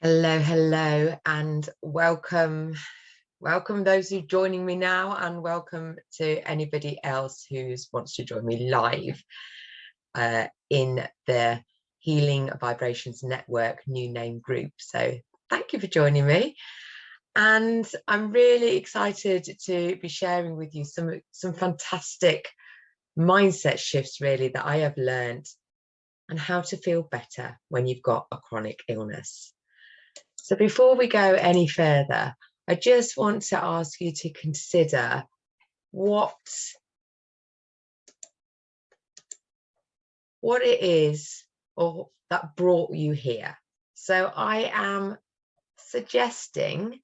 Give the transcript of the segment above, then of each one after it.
Hello, hello, and welcome those who are joining me now, and welcome to anybody else who wants to join me live in the Healing Vibrations Network new name group. So thank you for joining me, and I'm really excited to be sharing with you some fantastic mindset shifts really that I have learned, and how to feel better when you've got a chronic illness. So before we go any further, I just want to ask you to consider what it is or that brought you here. So I am suggesting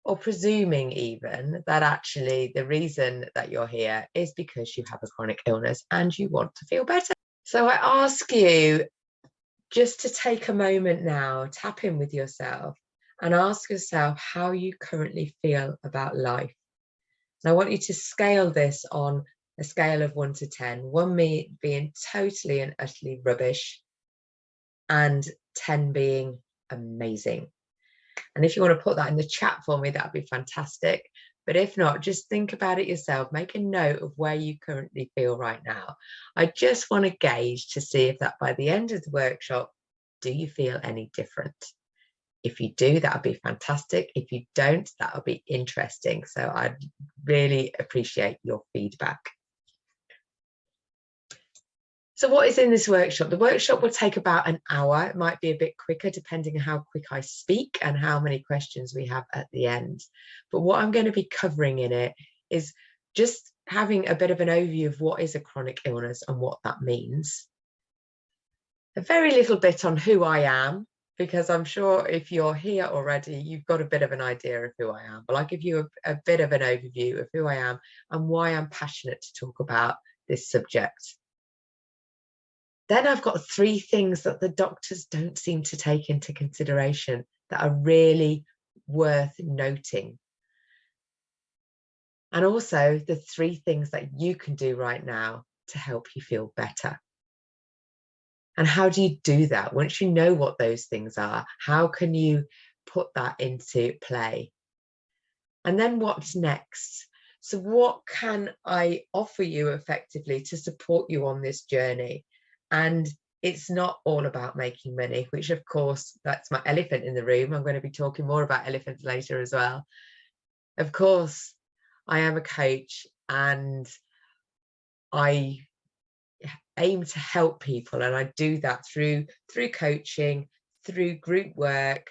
or presuming even that actually the reason that you're here is because you have a chronic illness and you want to feel better. So I ask you just to take a moment now, tap in with yourself and ask yourself how you currently feel about life. And I want you to scale this on a scale of 1 to 10, 1 being totally and utterly rubbish and 10 being amazing. And if you want to put that in the chat for me, that'd be fantastic. But if not, just think about it yourself. Make a note of where you currently feel right now. I just want to gauge to see if that by the end of the workshop, do you feel any different? If you do, that would be fantastic. If you don't, that would be interesting. So I'd really appreciate your feedback. So what is in this workshop? The workshop will take about an hour. It might be a bit quicker depending on how quick I speak and how many questions we have at the end. But what I'm going to be covering in it is just having a bit of an overview of what is a chronic illness and what that means. A very little bit on who I am, because I'm sure if you're here already, you've got a bit of an idea of who I am. But I'll give you a bit of an overview of who I am and why I'm passionate to talk about this subject. Then I've got 3 things that the doctors don't seem to take into consideration that are really worth noting. And also the 3 things that you can do right now to help you feel better. And how do you do that? Once you know what those things are, how can you put that into play? And then what's next? So what can I offer you effectively to support you on this journey? And it's not all about making money, which of course, that's my elephant in the room. I'm going to be talking more about elephants later as well. Of course, I am a coach and I aim to help people, and I do that through coaching, through group work,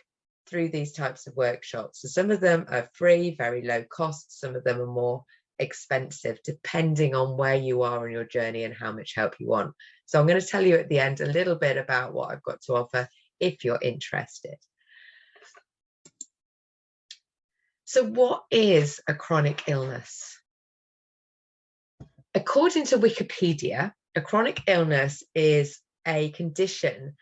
through these types of workshops. So some of them are free, very low cost. Some of them are more expensive, depending on where you are on your journey and how much help you want. So I'm going to tell you at the end a little bit about what I've got to offer if you're interested. So what is a chronic illness? According to Wikipedia, a chronic illness is a condition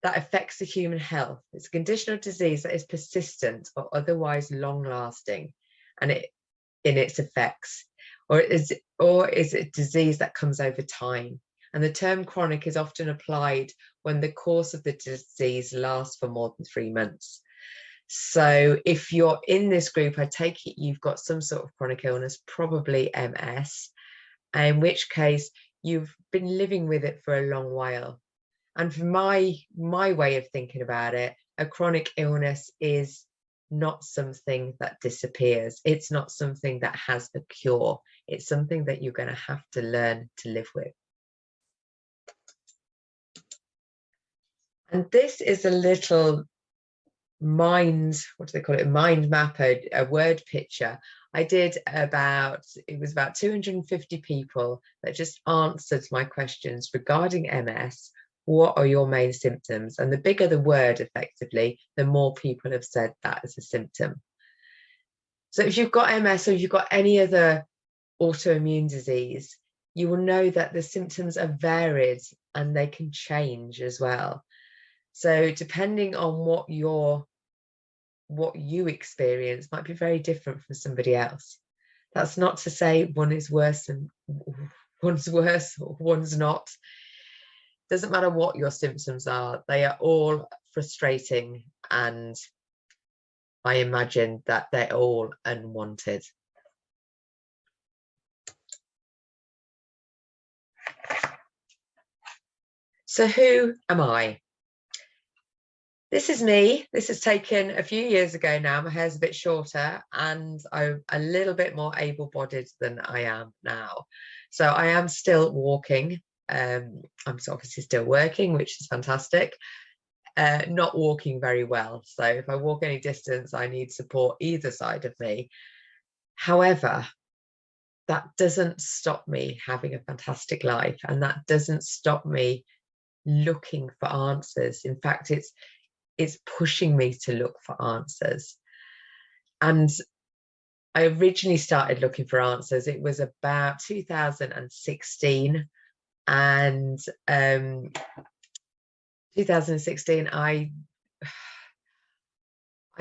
that affects the human health. It's a condition of disease that is persistent or otherwise long-lasting, and in its effects, or is it disease that comes over time. And the term chronic is often applied when the course of the disease lasts for more than 3 months. So if you're in this group, I take it you've got some sort of chronic illness, probably MS, in which case you've been living with it for a long while. And for my way of thinking about it, a chronic illness is not something that disappears. It's not something that has a cure. It's something that you're going to have to learn to live with. And this is a little mind map, a word picture. I did it was about 250 people that just answered my questions regarding MS. What are your main symptoms? And the bigger the word, effectively, the more people have said that as a symptom. So if you've got MS or you've got any other autoimmune disease, you will know that the symptoms are varied and they can change as well. So depending on what you experience might be very different from somebody else. That's not to say one is worse and one's worse or one's not. doesn't matter what your symptoms are, they are all frustrating, and I imagine that they're all unwanted. So who am I? This is me. This has taken a few years ago now. My hair's a bit shorter and I'm a little bit more able-bodied than I am now. So I am still walking. I'm obviously still working, which is fantastic. Not walking very well. So if I walk any distance, I need support either side of me. However, that doesn't stop me having a fantastic life, and that doesn't stop me looking for answers. In fact, it's pushing me to look for answers. And I originally started looking for answers. It was about 2016, and 2016 I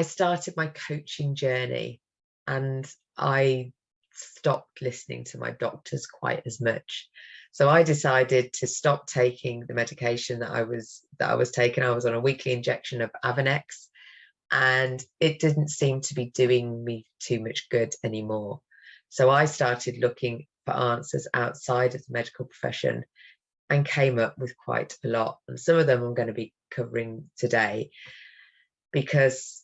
started my coaching journey, and I stopped listening to my doctors quite as much. So I decided to stop taking the medication that I was taking. I was on a weekly injection of Avonex, and it didn't seem to be doing me too much good anymore. So I started looking for answers outside of the medical profession and came up with quite a lot. And some of them I'm going to be covering today, because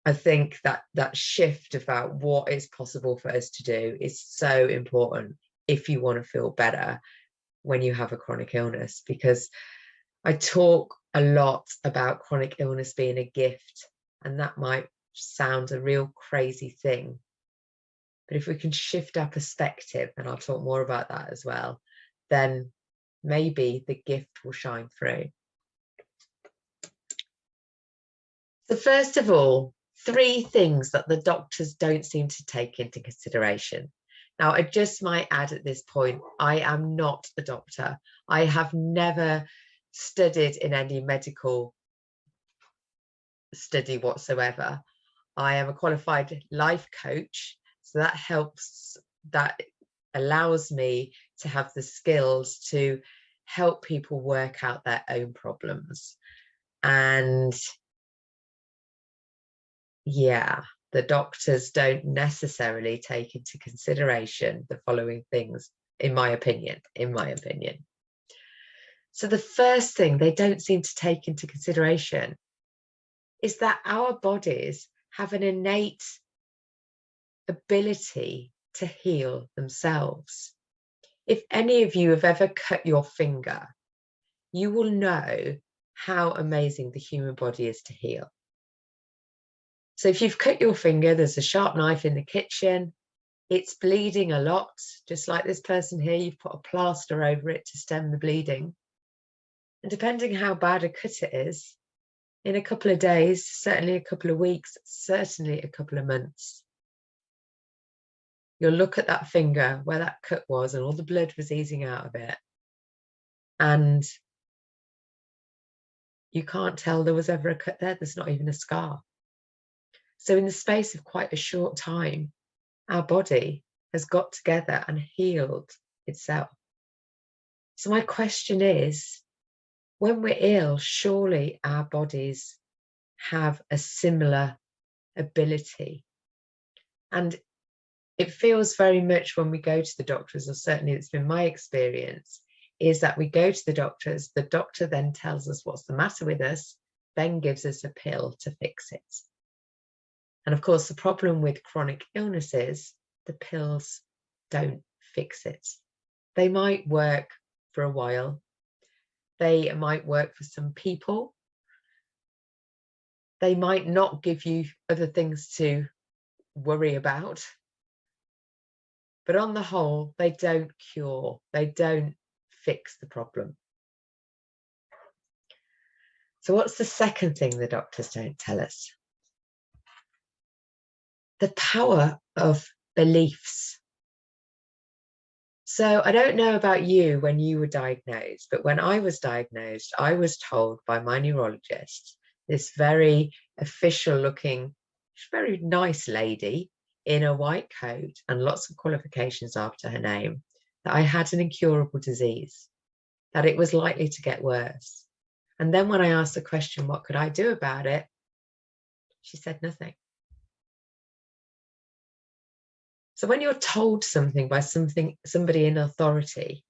I think that that shift about what is possible for us to do is so important if you want to feel better when you have a chronic illness. Because I talk a lot about chronic illness being a gift, and that might sound a real crazy thing. But if we can shift our perspective, and I'll talk more about that as well, then maybe the gift will shine through. So first of all, 3 things that the doctors don't seem to take into consideration. Now, I just might add at this point, I am not a doctor. I have never studied in any medical study whatsoever. I am a qualified life coach, so that helps, that allows me to have the skills to help people work out their own problems. And yeah, the doctors don't necessarily take into consideration the following things, in my opinion. So the first thing they don't seem to take into consideration is that our bodies have an innate ability to heal themselves. If any of you have ever cut your finger, you will know how amazing the human body is to heal. So if you've cut your finger, there's a sharp knife in the kitchen, it's bleeding a lot, just like this person here, you've put a plaster over it to stem the bleeding. And depending how bad a cut it is, in a couple of days, certainly a couple of weeks, certainly a couple of months, you'll look at that finger where that cut was and all the blood was easing out of it, and you can't tell there was ever a cut there. There's not even a scar. So in the space of quite a short time, our body has got together and healed itself. So my question is, when we're ill, surely our bodies have a similar ability. And it feels very much when we go to the doctors, or certainly it's been my experience, is that we go to the doctor then tells us what's the matter with us, then gives us a pill to fix it. And of course, the problem with chronic illness is the pills don't fix it. They might work for a while. They might work for some people. They might not give you other things to worry about. But on the whole, they don't cure. They don't fix the problem. So what's the second thing the doctors don't tell us? The power of beliefs. So I don't know about you when you were diagnosed, but when I was diagnosed, I was told by my neurologist, this very official looking, very nice lady in a white coat and lots of qualifications after her name, that I had an incurable disease. that it was likely to get worse. And then when I asked the question, what could I do about it? She said nothing. So when you're told something by somebody in authority,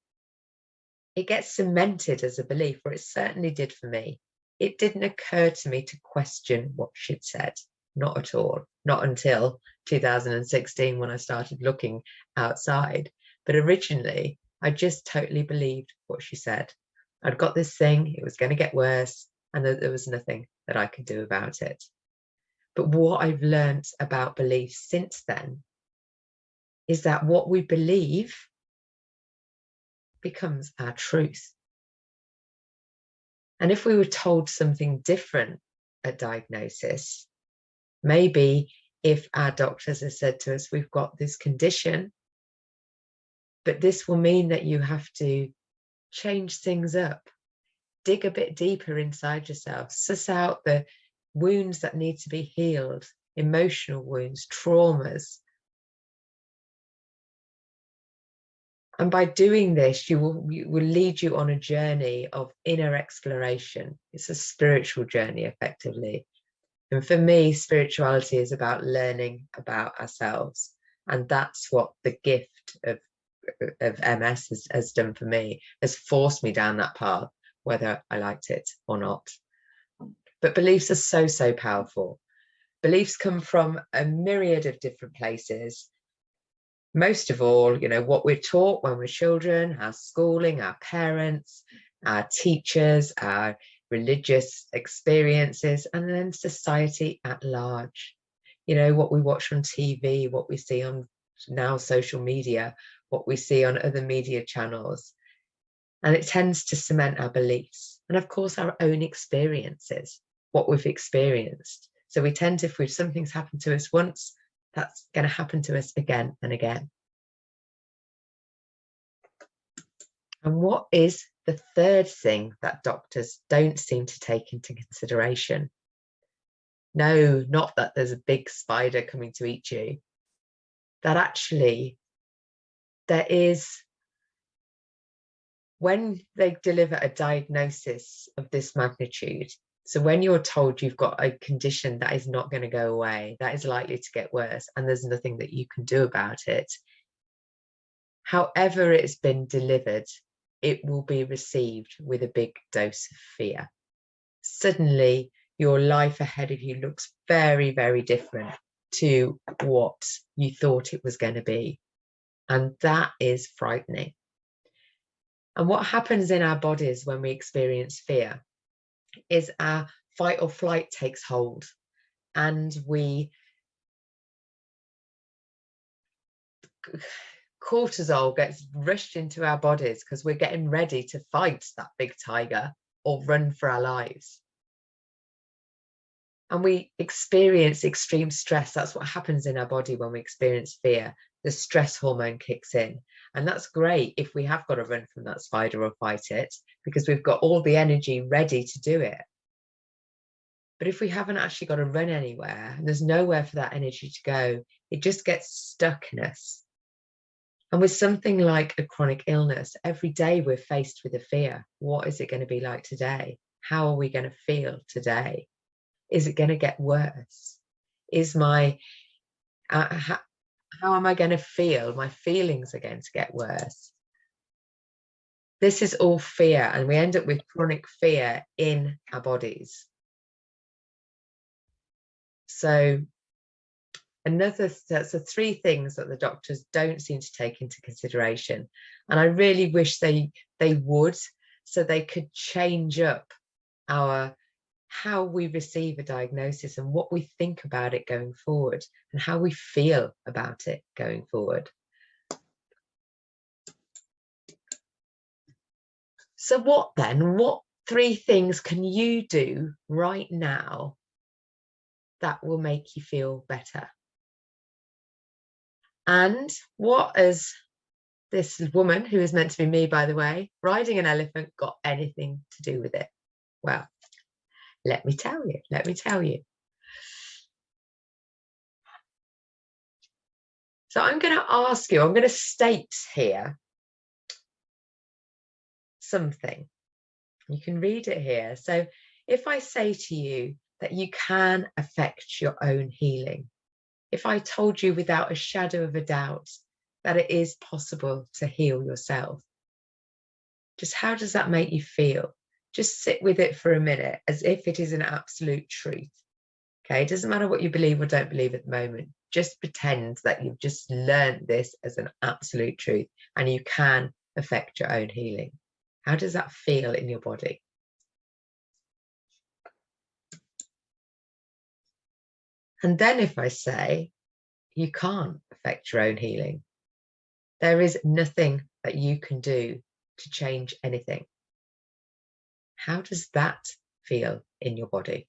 it gets cemented as a belief, or it certainly did for me. It didn't occur to me to question what she'd said, not at all, not until 2016 when I started looking outside. But originally, I just totally believed what she said. I'd got this thing, it was going to get worse, and there was nothing that I could do about it. But what I've learned about beliefs since then is that what we believe becomes our truth. And if we were told something different at diagnosis, maybe if our doctors have said to us, we've got this condition, but this will mean that you have to change things up, dig a bit deeper inside yourself, suss out the wounds that need to be healed, emotional wounds, traumas. And by doing this, you will lead you on a journey of inner exploration. It's a spiritual journey, effectively. And for me, spirituality is about learning about ourselves. And that's what the gift of MS has done for me, has forced me down that path, whether I liked it or not. But beliefs are so powerful. Beliefs come from a myriad of different places. Most of all, what we're taught when we're children, our schooling, our parents, our teachers, our religious experiences, and then society at large. What we watch on TV, what we see on now social media, what we see on other media channels. And it tends to cement our beliefs. And of course, our own experiences, what we've experienced. So we tend to, if something's happened to us once, that's going to happen to us again and again. And what is the third thing that doctors don't seem to take into consideration? No, not that there's a big spider coming to eat you. That actually there is, when they deliver a diagnosis of this magnitude, so when you're told you've got a condition that is not going to go away, that is likely to get worse, and there's nothing that you can do about it, however it's been delivered, it will be received with a big dose of fear. Suddenly, your life ahead of you looks very, very different to what you thought it was going to be. And that is frightening. And what happens in our bodies when we experience fear is our fight or flight takes hold, and cortisol gets rushed into our bodies because we're getting ready to fight that big tiger or run for our lives. And we experience extreme stress. That's what happens in our body when we experience fear. The stress hormone kicks in. And that's great if we have got to run from that spider or fight it, because we've got all the energy ready to do it. But if we haven't actually got to run anywhere, and there's nowhere for that energy to go, it just gets stuck in us. And with something like a chronic illness, every day we're faced with a fear. What is it going to be like today? How are we going to feel today? Is it going to get worse? Is how am I going to feel? My feelings are going to get worse. This is all fear, and we end up with chronic fear in our bodies. So that's the three things that the doctors don't seem to take into consideration. And I really wish they would, so they could change up how we receive a diagnosis and what we think about it going forward and how we feel about it going forward. So what three things can you do right now that will make you feel better? And what has this woman, who is meant to be me, by the way, riding an elephant, got anything to do with it? Well, let me tell you. So I'm going to state here something. You can read it here. So if I say to you that you can affect your own healing, if I told you without a shadow of a doubt that it is possible to heal yourself, just how does that make you feel? Just sit with it for a minute as if it is an absolute truth. Okay, it doesn't matter what you believe or don't believe at the moment. Just pretend that you've just learned this as an absolute truth and you can affect your own healing. How does that feel in your body? And then if I say you can't affect your own healing, there is nothing that you can do to change anything. How does that feel in your body?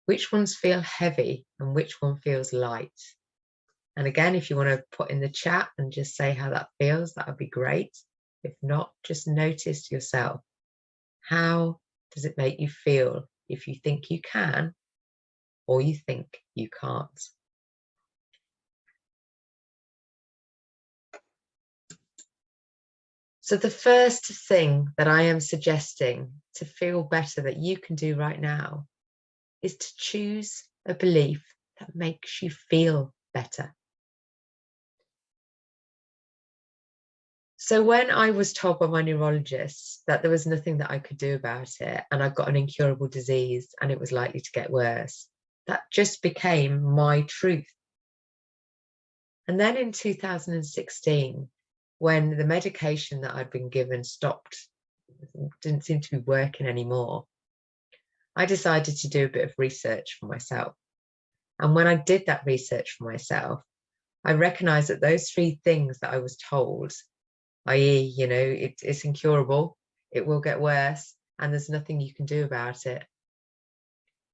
Which ones feel heavy and which one feels light? And again, if you want to put in the chat and just say how that feels, that would be great. If not, just notice yourself. How does it make you feel if you think you can or you think you can't? So the first thing that I am suggesting to feel better that you can do right now is to choose a belief that makes you feel better. So when I was told by my neurologist that there was nothing that I could do about it and I've got an incurable disease and it was likely to get worse, that just became my truth. And then in 2016, when the medication that I'd been given stopped, didn't seem to be working anymore, I decided to do a bit of research for myself. And when I did that research for myself, I recognized that those three things that I was told, i.e., it's incurable, it will get worse, and there's nothing you can do about it,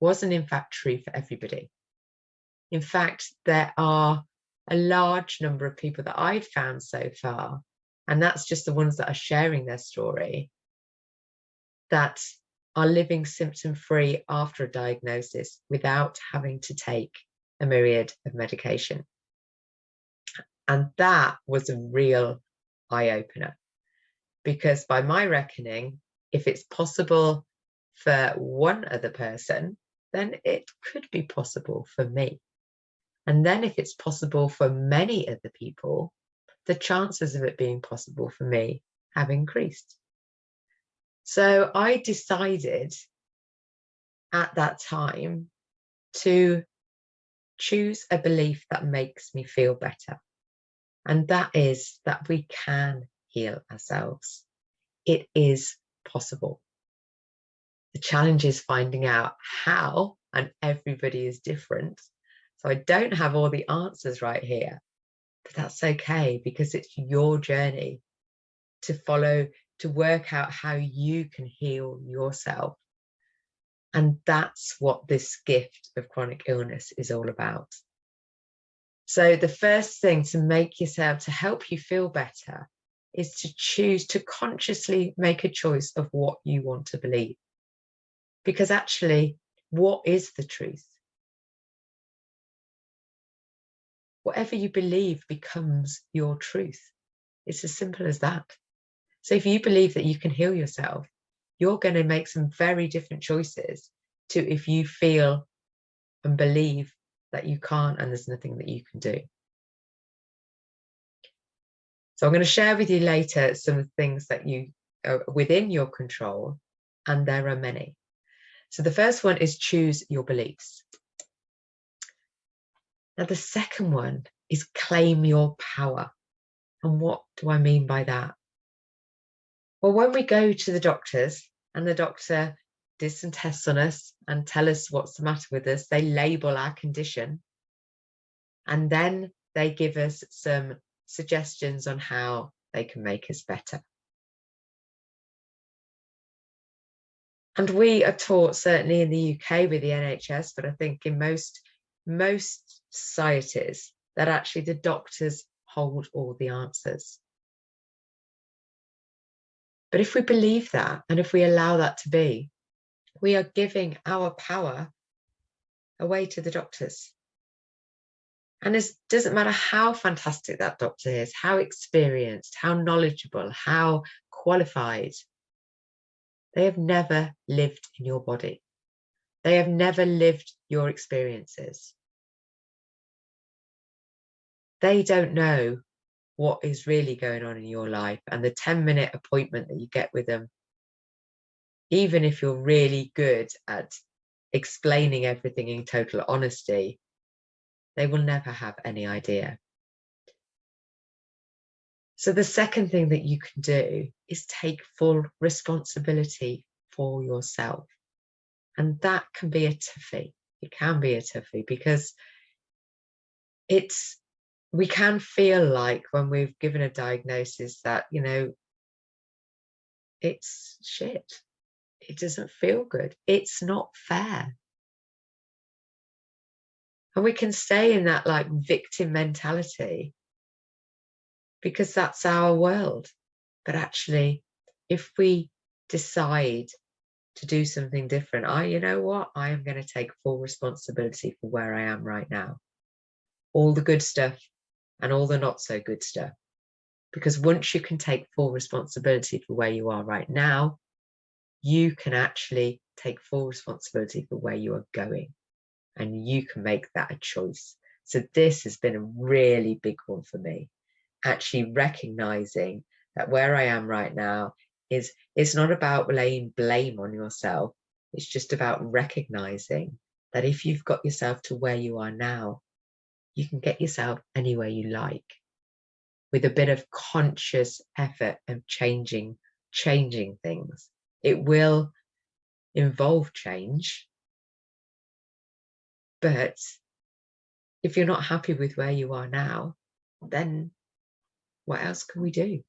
wasn't in fact true for everybody. In fact, there are a large number of people that I've found so far, and that's just the ones that are sharing their story, that are living symptom-free after a diagnosis without having to take a myriad of medication. And that was a real eye-opener, because by my reckoning, if it's possible for one other person, then it could be possible for me. And then if it's possible for many other people, the chances of it being possible for me have increased. So I decided at that time to choose a belief that makes me feel better. And that is that we can heal ourselves. It is possible. The challenge is finding out how, and everybody is different. So I don't have all the answers right here, but that's okay, because it's your journey to follow, to work out how you can heal yourself. And that's what this gift of chronic illness is all about. So the first thing to make yourself, to help you feel better, is to choose to consciously make a choice of what you want to believe. Because actually, what is the truth? Whatever you believe becomes your truth. It's as simple as that. So if you believe that you can heal yourself, you're going to make some very different choices to if you feel and believe that you can't and there's nothing that you can do. So I'm going to share with you later some things that you are within your control, and there are many. So the first one is choose your beliefs. Now the second one is claim your power. And what do I mean by that? Well, when we go to the doctors and the doctor did some tests on us and tell us what's the matter with us, they label our condition, and then they give us some suggestions on how they can make us better. And we are taught, certainly in the UK with the NHS, but I think in most societies, that actually the doctors hold all the answers. But if we believe that, and if we allow that to be, we are giving our power away to the doctors. And it doesn't matter how fantastic that doctor is, how experienced, how knowledgeable, how qualified, they have never lived in your body. They have never lived your experiences. They don't know what is really going on in your life. And the 10-minute appointment that you get with them, even if you're really good at explaining everything in total honesty, they will never have any idea. So the second thing that you can do is take full responsibility for yourself. And that can be a toughie. It can be a toughie because we can feel like when we've given a diagnosis that, it's shit. It doesn't feel good. It's not fair. And we can stay in that like victim mentality because that's our world. But actually, if we decide to do something different, you know what? I am going to take full responsibility for where I am right now. All the good stuff and all the not so good stuff. Because once you can take full responsibility for where you are right now, you can actually take full responsibility for where you are going. And you can make that a choice. So this has been a really big one for me. Actually recognizing that where I am right now it's not about laying blame on yourself. It's just about recognizing that if you've got yourself to where you are now, you can get yourself anywhere you like with a bit of conscious effort of changing things. It will involve change, but if you're not happy with where you are now, then what else can we do?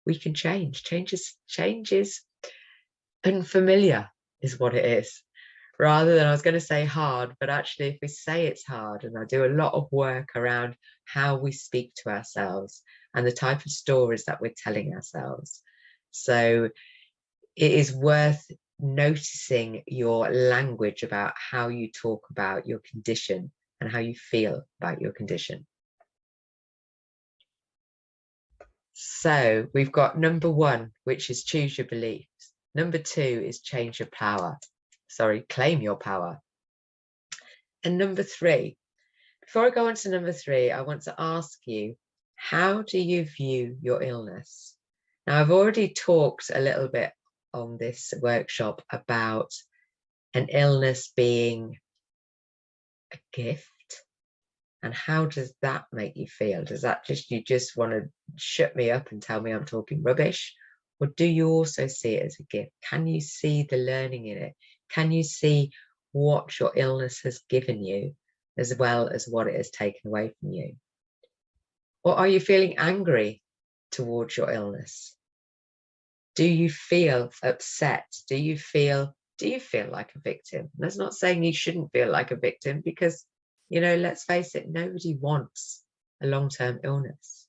We can change. Change is unfamiliar is what it is. Rather than, I was going to say hard, but actually if we say it's hard, and I do a lot of work around how we speak to ourselves and the type of stories that we're telling ourselves. So it is worth noticing your language about how you talk about your condition and how you feel about your condition. So we've got number 1, which is choose your beliefs. Number 2 is change your power. Claim your power. And number 3, before I go on to number 3, I want to ask you, how do you view your illness? Now, I've already talked a little bit on this workshop about an illness being a gift. And how does that make you feel? Does that you just want to shut me up and tell me I'm talking rubbish? Or do you also see it as a gift? Can you see the learning in it? Can you see what your illness has given you as well as what it has taken away from you? Or are you feeling angry towards your illness? Do you feel upset? Do you feel like a victim? That's not saying you shouldn't feel like a victim, because let's face it, nobody wants a long-term illness.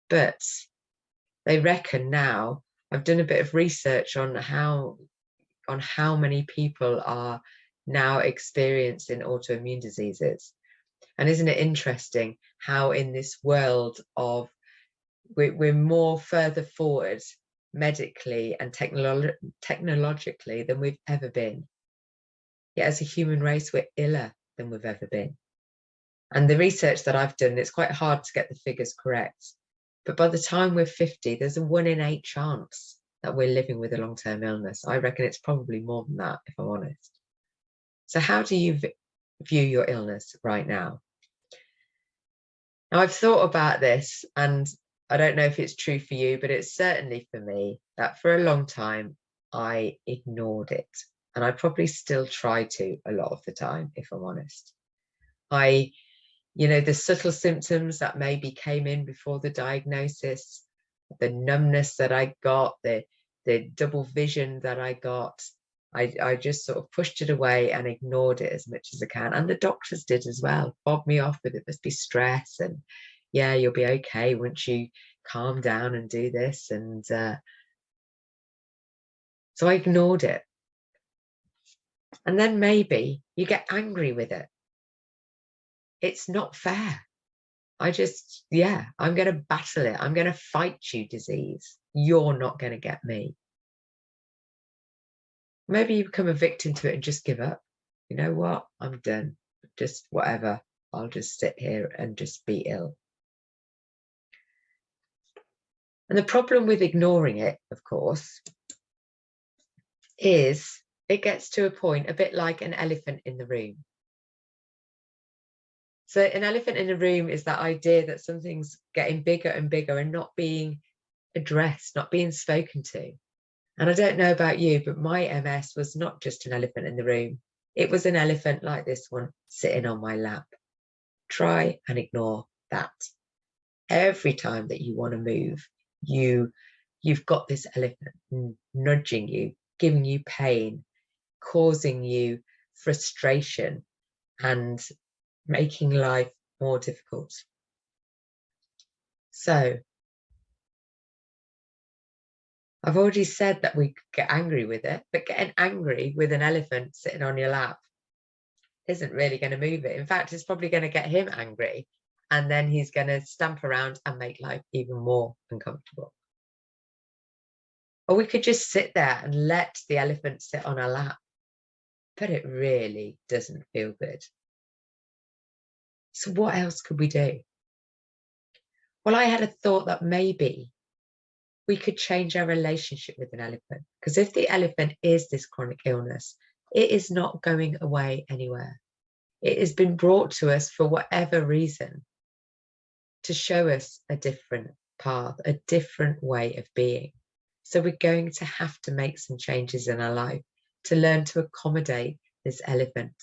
But they reckon now, I've done a bit of research on how many people are now experiencing autoimmune diseases. And isn't it interesting how in this world of we're more further forward medically and technologically than we've ever been. Yet as a human race, we're iller than we've ever been. And the research that I've done, it's quite hard to get the figures correct, but by the time we're 50, there's a 1 in 8 chance that we're living with a long-term illness. I reckon it's probably more than that, if I'm honest. So how do you view your illness right now? Now, I've thought about this, and I don't know if it's true for you, but it's certainly for me that for a long time, I ignored it. And I probably still try to a lot of the time, if I'm honest. The subtle symptoms that maybe came in before the diagnosis, the numbness that I got, the double vision that I got, I just sort of pushed it away and ignored it as much as I can. And the doctors did as well, fobbed me off with it must be stress, and yeah, you'll be okay once you calm down and do this. And so I ignored it. And then maybe you get angry with it. It's not fair. I'm going to battle it. I'm going to fight you, disease. You're not going to get me. Maybe you become a victim to it and just give up. You know what? I'm done. Just whatever. I'll just sit here and just be ill. And the problem with ignoring it, of course, is it gets to a point a bit like an elephant in the room. So an elephant in the room is that idea that something's getting bigger and bigger and not being addressed, not being spoken to. And I don't know about you, but my MS was not just an elephant in the room. It was an elephant like this one sitting on my lap. Try and ignore that. Every time that you want to move, you've got this elephant nudging you, giving you pain, causing you frustration, and making life more difficult. So I've already said that we could get angry with it, but getting angry with an elephant sitting on your lap isn't really going to move it. In fact, it's probably going to get him angry, and then he's going to stamp around and make life even more uncomfortable. Or we could just sit there and let the elephant sit on our lap, but it really doesn't feel good. So what else could we do? Well, I had a thought that maybe we could change our relationship with an elephant, because if the elephant is this chronic illness, it is not going away anywhere. It has been brought to us for whatever reason to show us a different path, a different way of being. So we're going to have to make some changes in our life to learn to accommodate this elephant.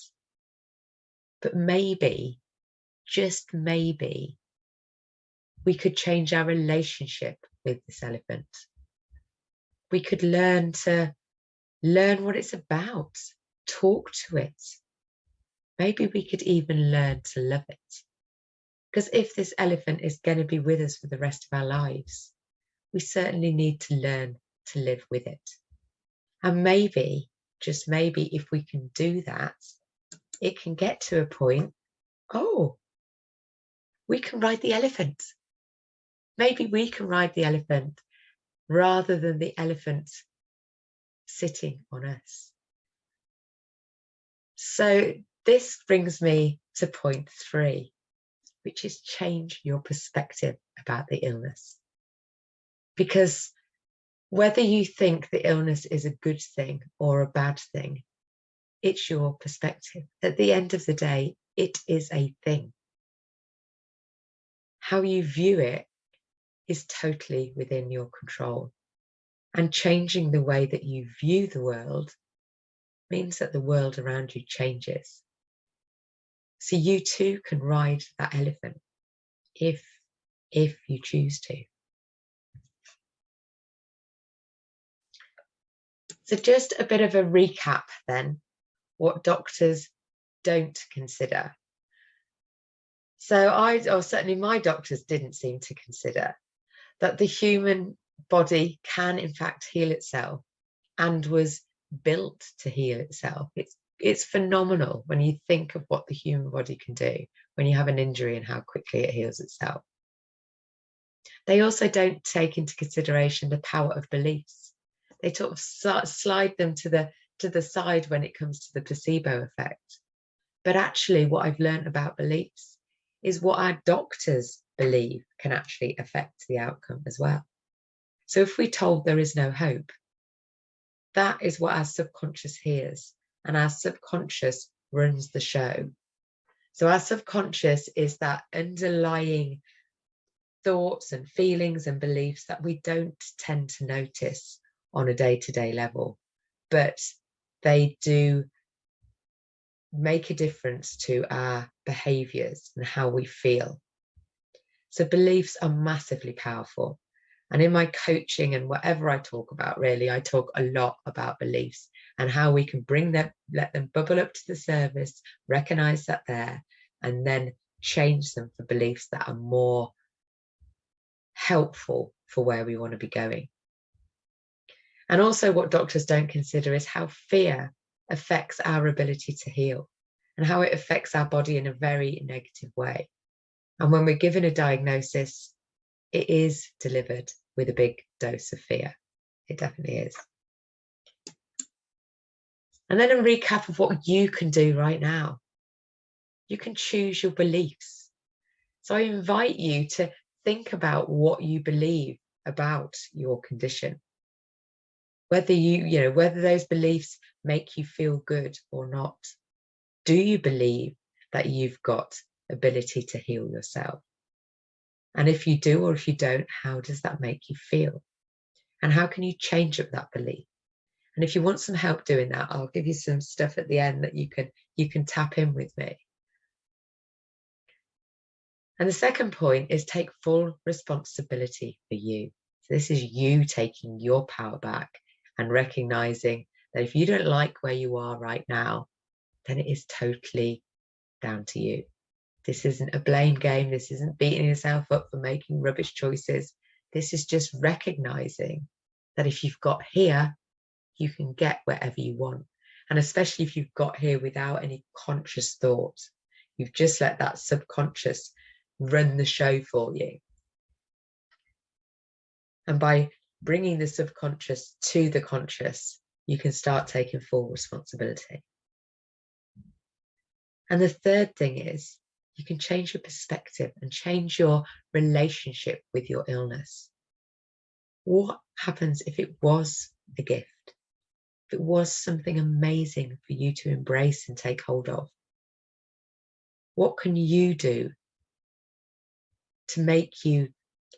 But maybe, just maybe, we could change our relationship with this elephant. We could learn what it's about, talk to it. Maybe we could even learn to love it. Because if this elephant is going to be with us for the rest of our lives, we certainly need to learn to live with it. And maybe, just maybe, if we can do that, it can get to a point, oh, we can ride the elephant. Maybe we can ride the elephant rather than the elephant sitting on us. So this brings me to point 3, which is change your perspective about the illness. Because whether you think the illness is a good thing or a bad thing, it's your perspective. At the end of the day, it is a thing. How you view it is totally within your control. And changing the way that you view the world means that the world around you changes. So you too can ride that elephant if you choose to. So just a bit of a recap then, what doctors don't consider. So certainly my doctors didn't seem to consider that the human body can in fact heal itself and was built to heal itself. It's phenomenal when you think of what the human body can do when you have an injury and how quickly it heals itself. They also don't take into consideration the power of beliefs. They sort of slide them to the side when it comes to the placebo effect. But actually what I've learned about beliefs is what our doctors believe can actually affect the outcome as well. So if we're told there is no hope, that is what our subconscious hears, and our subconscious runs the show. So our subconscious is that underlying thoughts and feelings and beliefs that we don't tend to notice on a day-to-day level, but they do make a difference to our behaviors and how we feel. So beliefs are massively powerful. And in my coaching and whatever I talk about, really, I talk a lot about beliefs and how we can bring them, let them bubble up to the surface, recognize that they're, and then change them for beliefs that are more helpful for where we want to be going. And also what doctors don't consider is how fear affects our ability to heal. and how it affects our body in a very negative way. And when we're given a diagnosis, it is delivered with a big dose of fear. It definitely is. And then a recap of what you can do right now. You can choose your beliefs. So I invite you to think about what you believe about your condition. Whether whether those beliefs make you feel good or not. Do you believe that you've got ability to heal yourself? And if you do, or if you don't, how does that make you feel? And how can you change up that belief? And if you want some help doing that, I'll give you some stuff at the end that you can tap in with me. And the second point is take full responsibility for you. So this is you taking your power back and recognizing that if you don't like where you are right now, then it is totally down to you. This isn't a blame game. This isn't beating yourself up for making rubbish choices. This is just recognizing that if you've got here, you can get wherever you want. And especially if you've got here without any conscious thought, you've just let that subconscious run the show for you. And by bringing the subconscious to the conscious, you can start taking full responsibility. And the third thing is you can change your perspective and change your relationship with your illness. What happens if it was a gift? If it was something amazing for you to embrace and take hold of? What can you do to make you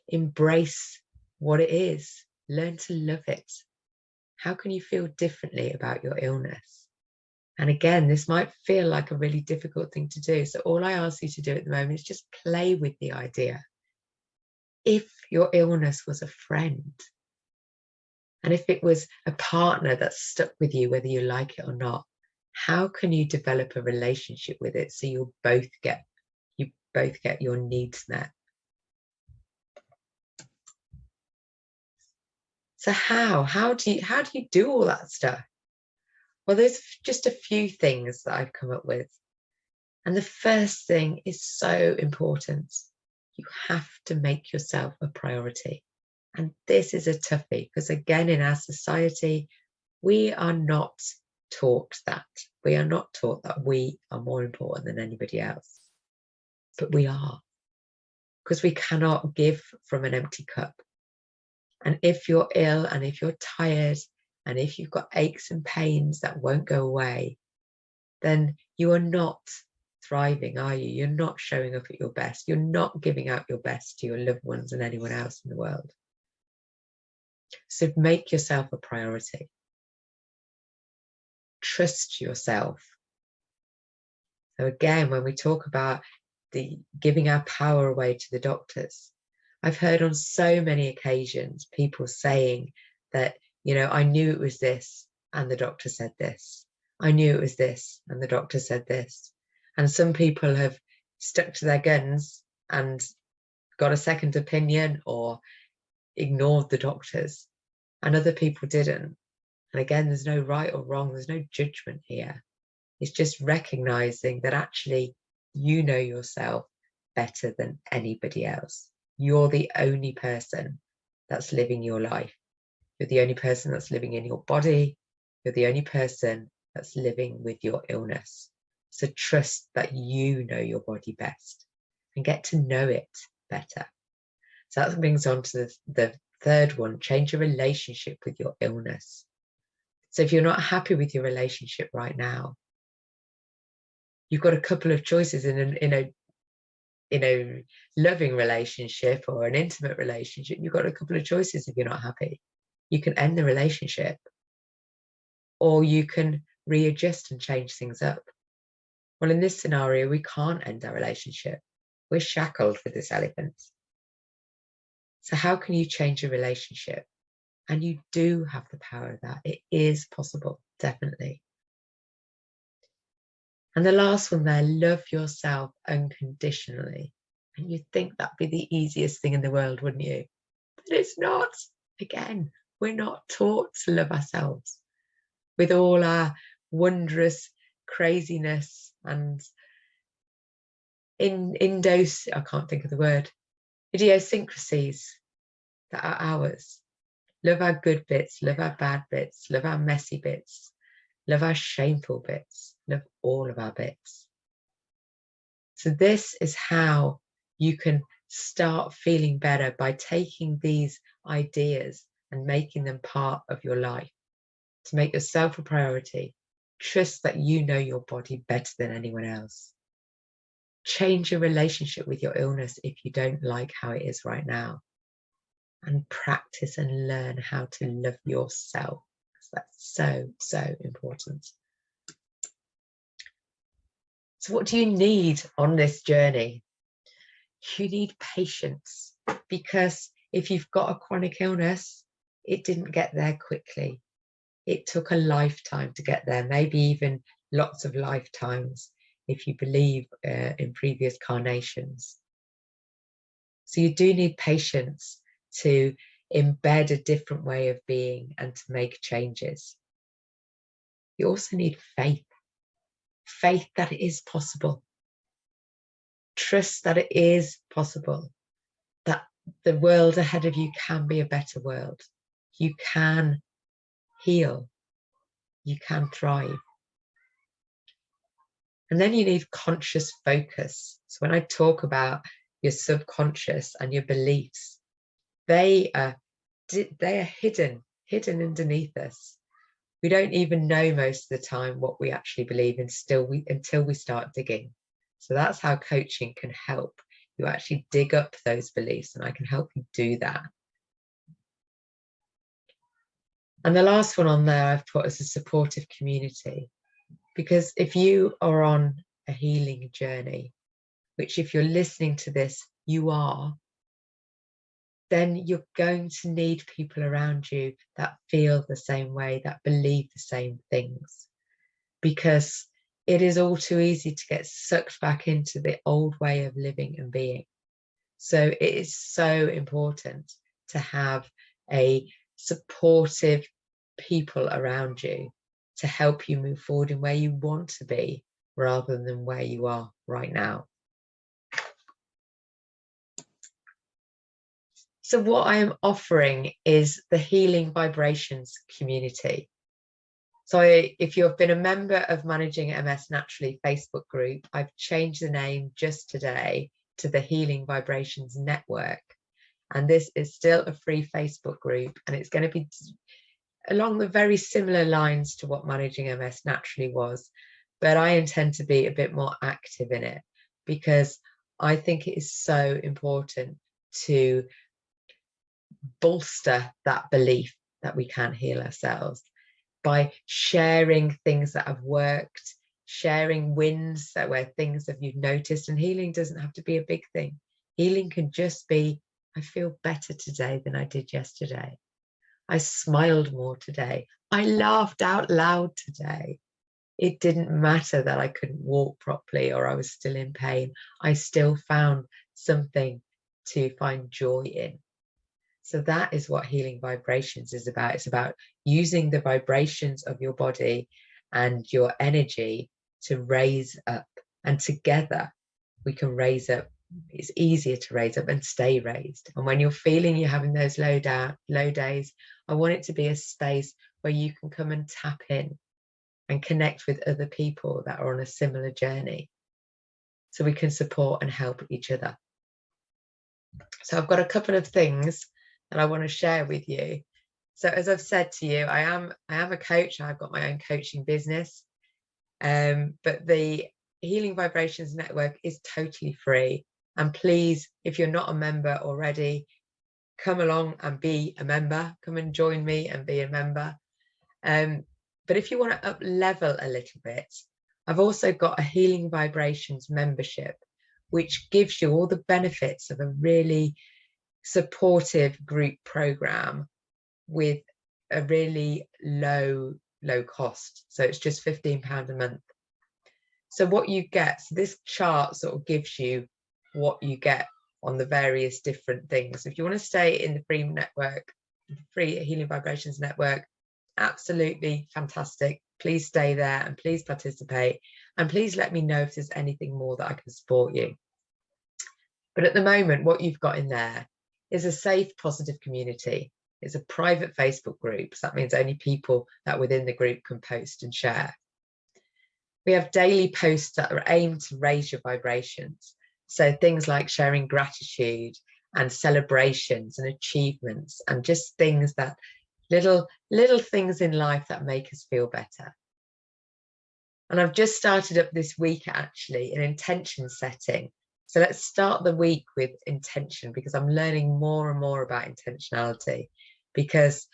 embrace what it is? Learn to love it. How can you feel differently about your illness? And again, this might feel like a really difficult thing to do. So all I ask you to do at the moment is just play with the idea. If your illness was a friend, and if it was a partner that stuck with you, whether you like it or not, how can you develop a relationship with it so you both get your needs met? So how do you do all that stuff? Well, there's just a few things that I've come up with. And the first thing is so important. You have to make yourself a priority. And this is a toughie because, again, in our society, we are not taught that. We are not taught that we are more important than anybody else. But we are, because we cannot give from an empty cup. And if you're ill and if you're tired and if you've got aches and pains that won't go away, then you are not thriving, are you? You're not showing up at your best. You're not giving out your best to your loved ones and anyone else in the world. So make yourself a priority. Trust yourself. So again, when we talk about the giving our power away to the doctors, I've heard on so many occasions people saying that, I knew it was this and the doctor said this. I knew it was this and the doctor said this. And some people have stuck to their guns and got a second opinion or ignored the doctors, and other people didn't. And again, there's no right or wrong. There's no judgment here. It's just recognizing that actually you know yourself better than anybody else. You're the only person that's living your life. You're the only person that's living in your body. You're the only person that's living with your illness. So trust that you know your body best and get to know it better. So that brings on to the third one, change your relationship with your illness. So if you're not happy with your relationship right now, you've got a couple of choices in a loving relationship or an intimate relationship. You've got a couple of choices if you're not happy. You can end the relationship, or you can readjust and change things up. Well, in this scenario, we can't end our relationship. We're shackled with this elephant. So how can you change your relationship? And you do have the power of that. It is possible, definitely. And the last one there, love yourself unconditionally. And you'd think that'd be the easiest thing in the world, wouldn't you? But it's not. Again, we're not taught to love ourselves with all our wondrous craziness and I can't think of the word, idiosyncrasies that are ours. Love our good bits, love our bad bits, love our messy bits, love our shameful bits, love all of our bits. So this is how you can start feeling better, by taking these ideas and making them part of your life. To make yourself a priority. Trust that you know your body better than anyone else. Change your relationship with your illness if you don't like how it is right now. And practice and learn how to love yourself. That's so, so important. So what do you need on this journey? You need patience, because if you've got a chronic illness, it didn't get there quickly. It took a lifetime to get there, maybe even lots of lifetimes, if you believe in previous carnations. So you do need patience to embed a different way of being and to make changes. You also need faith. Faith that it is possible. Trust that it is possible, that the world ahead of you can be a better world. You can heal. You can thrive. And then you need conscious focus. So when I talk about your subconscious and your beliefs, they are hidden underneath us. We don't even know most of the time what we actually believe until we start digging. So that's how coaching can help you actually dig up those beliefs, and I can help you do that. And the last one on there I've put as a supportive community, because if you are on a healing journey, which if you're listening to this, you are, then you're going to need people around you that feel the same way, that believe the same things, because it is all too easy to get sucked back into the old way of living and being. So it is so important to have a supportive people around you to help you move forward in where you want to be rather than where you are right now. So what I am offering is the Healing Vibrations community. So if you've been a member of Managing MS Naturally Facebook group, I've changed the name just today to the Healing Vibrations Network. And this is still a free Facebook group, and it's going to be along the very similar lines to what Managing MS Naturally was. But I intend to be a bit more active in it, because I think it is so important to bolster that belief that we can heal ourselves by sharing things that have worked, sharing wins that where things that you've noticed. And healing doesn't have to be a big thing. Healing can just be, I feel better today than I did yesterday. I smiled more today. I laughed out loud today. It didn't matter that I couldn't walk properly or I was still in pain. I still found something to find joy in. So that is what Healing Vibrations is about. It's about using the vibrations of your body and your energy to raise up. And together we can raise up. It's easier to raise up and stay raised. And when you're feeling you're having those low days, I want it to be a space where you can come and tap in and connect with other people that are on a similar journey, so we can support and help each other. So I've got a couple of things that I want to share with you. So as I've said to you, I am a coach. I've got my own coaching business, but the Healing Vibrations Network is totally free. And please, if you're not a member already, come along and be a member. Come and join me and be a member. But if you want to up level a little bit, I've also got a Healing Vibrations membership, which gives you all the benefits of a really supportive group program with a really low cost. So it's just £15 a month. So what you get, so this chart sort of gives you what you get on the various different things. If you want to stay in the free network, free Healing Vibrations Network, absolutely fantastic. Please stay there and please participate. And please let me know if there's anything more that I can support you. But at the moment, what you've got in there is a safe, positive community. It's a private Facebook group. So that means only people that are within the group can post and share. We have daily posts that are aimed to raise your vibrations. So things like sharing gratitude and celebrations and achievements and just things that little things in life that make us feel better. And I've just started up this week actually an intention setting. So let's start the week with intention, because I'm learning more and more about intentionality. Because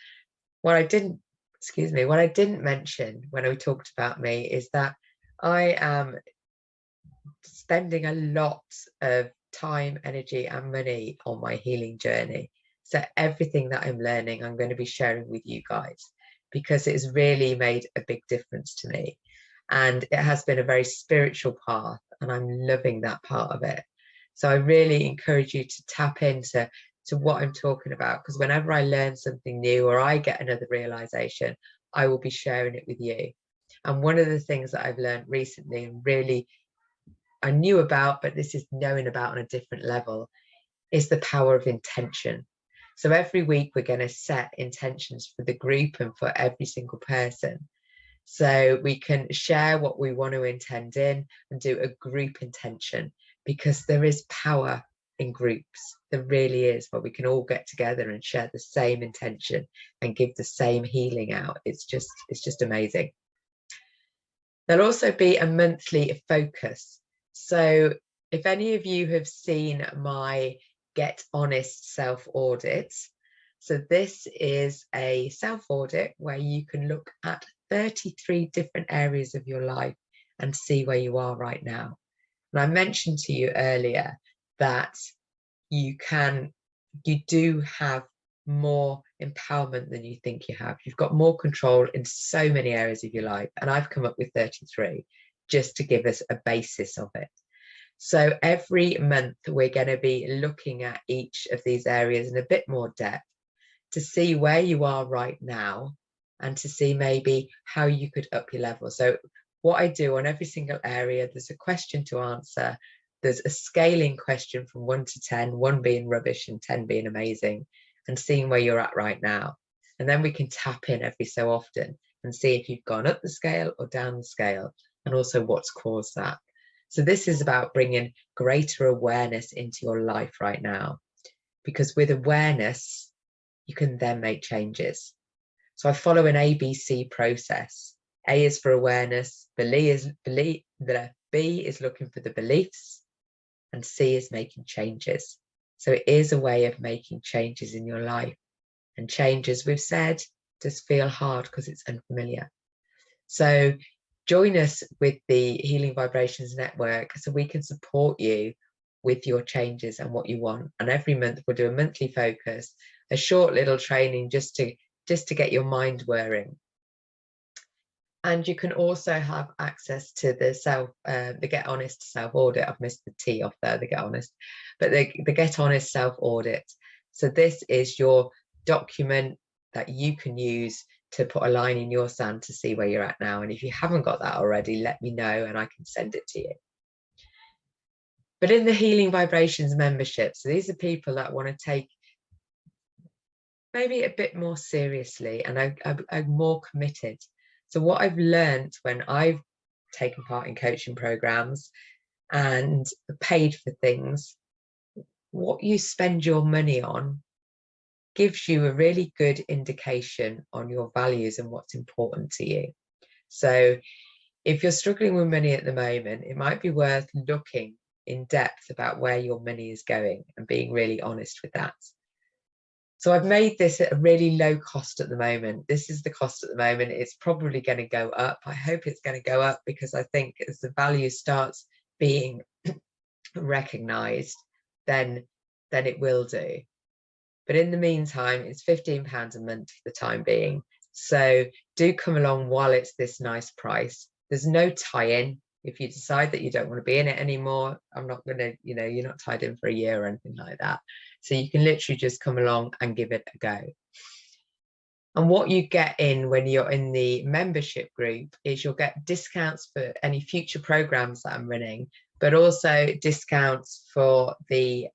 what I didn't mention when we talked about me is that I am spending a lot of time, energy, and money on my healing journey. So everything that I'm learning, I'm going to be sharing with you guys, because it's really made a big difference to me. And it has been a very spiritual path, and I'm loving that part of it. So I really encourage you to tap into what I'm talking about, because whenever I learn something new or I get another realization, I will be sharing it with you. And one of the things that I've learned recently, and really I knew about, but this is knowing about on a different level, is the power of intention. So every week we're going to set intentions for the group and for every single person. So we can share what we want to intend in and do a group intention, because there is power in groups. There really is, where we can all get together and share the same intention and give the same healing out. It's just amazing. There'll also be a monthly focus. So if any of you have seen my Get Honest self-audit, so this is a self-audit where you can look at 33 different areas of your life and see where you are right now. And I mentioned to you earlier that you do have more empowerment than you think you have. You've got more control in so many areas of your life. And I've come up with 33 just to give us a basis of it. So every month we're going to be looking at each of these areas in a bit more depth to see where you are right now and to see maybe how you could up your level. So what I do on every single area, there's a question to answer. There's a scaling question from 1 to 10, 1 being rubbish and 10 being amazing, and seeing where you're at right now. And then we can tap in every so often and see if you've gone up the scale or down the scale, and also what's caused that. So this is about bringing greater awareness into your life right now, because with awareness, you can then make changes. So I follow an ABC process. A is for awareness, B is looking for the beliefs, and C is making changes. So it is a way of making changes in your life. And change, as we've said, does feel hard because it's unfamiliar. So join us with the Healing Vibrations Network so we can support you with your changes and what you want. And every month we'll do a monthly focus, a short little training just to get your mind whirring. And you can also have access to the Get Honest self-audit. I've missed the T off there, the Get Honest, but the Get Honest self-audit. So this is your document that you can use to put a line in your sand to see where you're at now. And if you haven't got that already, let me know and I can send it to you. But in the Healing Vibrations membership, so these are people that want to take maybe a bit more seriously and are more committed. So what I've learned when I've taken part in coaching programs and paid for things, what you spend your money on gives you a really good indication on your values and what's important to you. So if you're struggling with money at the moment, it might be worth looking in depth about where your money is going and being really honest with that. So I've made this at a really low cost at the moment. This is the cost at the moment. It's probably going to go up. I hope it's going to go up, because I think as the value starts being recognized, then it will do. But in the meantime, it's £15 a month for the time being. So do come along while it's this nice price. There's no tie-in. If you decide that you don't want to be in it anymore, I'm not going to, you're not tied in for a year or anything like that. So you can literally just come along and give it a go. And what you get in when you're in the membership group is you'll get discounts for any future programs that I'm running, but also discounts for the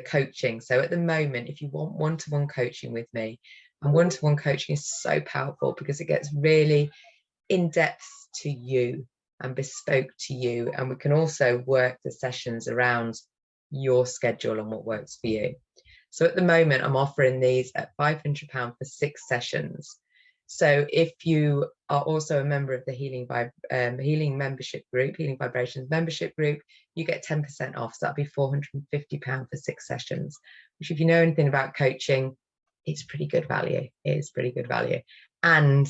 coaching. So at the moment, if you want one-to-one coaching with me, and one-to-one coaching is so powerful because it gets really in depth to you and bespoke to you. And we can also work the sessions around your schedule and what works for you. So at the moment, I'm offering these at £500 for 6 sessions. So if you are also a member of the Healing membership group, Healing Vibrations membership group, you get 10% off. So that'd be £450 for 6 sessions, which, if you know anything about coaching, it's pretty good value. It is pretty good value. And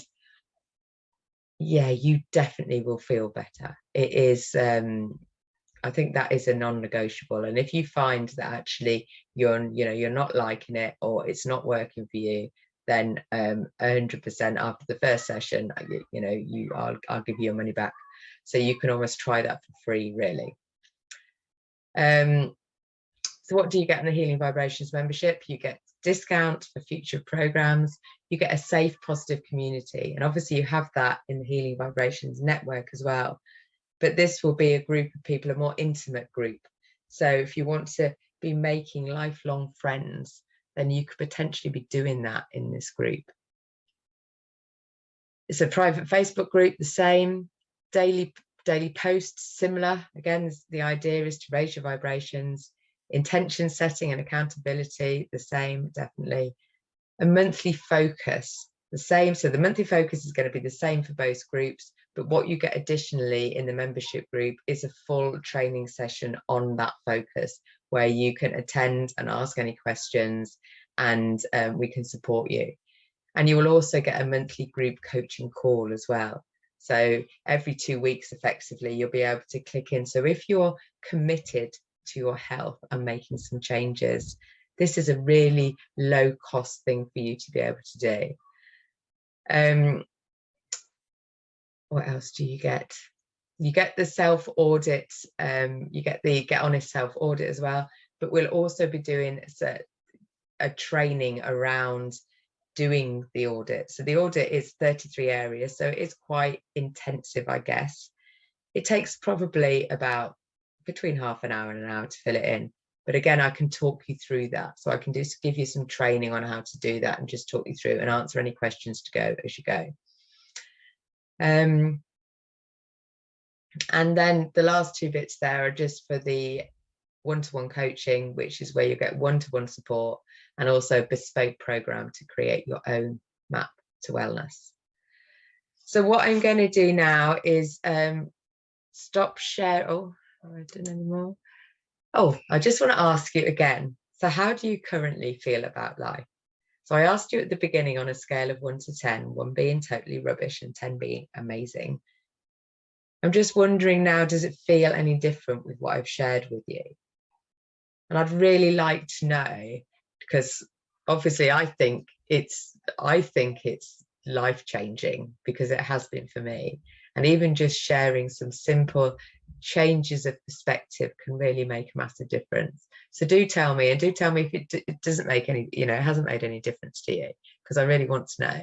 yeah, you definitely will feel better. It is, I think that is a non-negotiable. And if you find that actually you're not liking it, or it's not working for you, then 100% after the first session, I'll give you your money back. So you can almost try that for free, really. So what do you get in the Healing Vibrations membership? You get discount for future programs. You get a safe, positive community. And obviously you have that in the Healing Vibrations network as well. But this will be a group of people, a more intimate group. So if you want to be making lifelong friends, then you could potentially be doing that in this group. It's a private Facebook group, the same. Daily posts, similar. Again, the idea is to raise your vibrations. Intention setting and accountability, the same, definitely. A monthly focus, the same. So the monthly focus is going to be the same for both groups, but what you get additionally in the membership group is a full training session on that focus, where you can attend and ask any questions, and we can support you. And you will also get a monthly group coaching call as well. So every 2 weeks, effectively, you'll be able to click in. So if you're committed to your health and making some changes, this is a really low cost thing for you to be able to do. What else do you get? You get the self audit, you get the Get Honest self audit as well, but we'll also be doing a training around doing the audit. So the audit is 33 areas, so it's quite intensive, I guess. It takes probably about between half an hour and an hour to fill it in. But again, I can talk you through that. So I can just give you some training on how to do that and just talk you through and answer any questions to go as you go. And then the last 2 bits there are just for the one-to-one coaching, which is where you get one-to-one support, and also a bespoke program to create your own map to wellness. So what I'm going to do now is stop share. Oh, I don't know anymore. Oh, I just want to ask you again. So how do you currently feel about life? So I asked you at the beginning on a scale of 1 to 10, 1 being totally rubbish and 10 being amazing. I'm just wondering now, does it feel any different with what I've shared with you? And I'd really like to know, because obviously I think it's life-changing, because it has been for me. And even just sharing some simple changes of perspective can really make a massive difference. So do tell me, and do tell me if it doesn't make any, it hasn't made any difference to you, because I really want to know.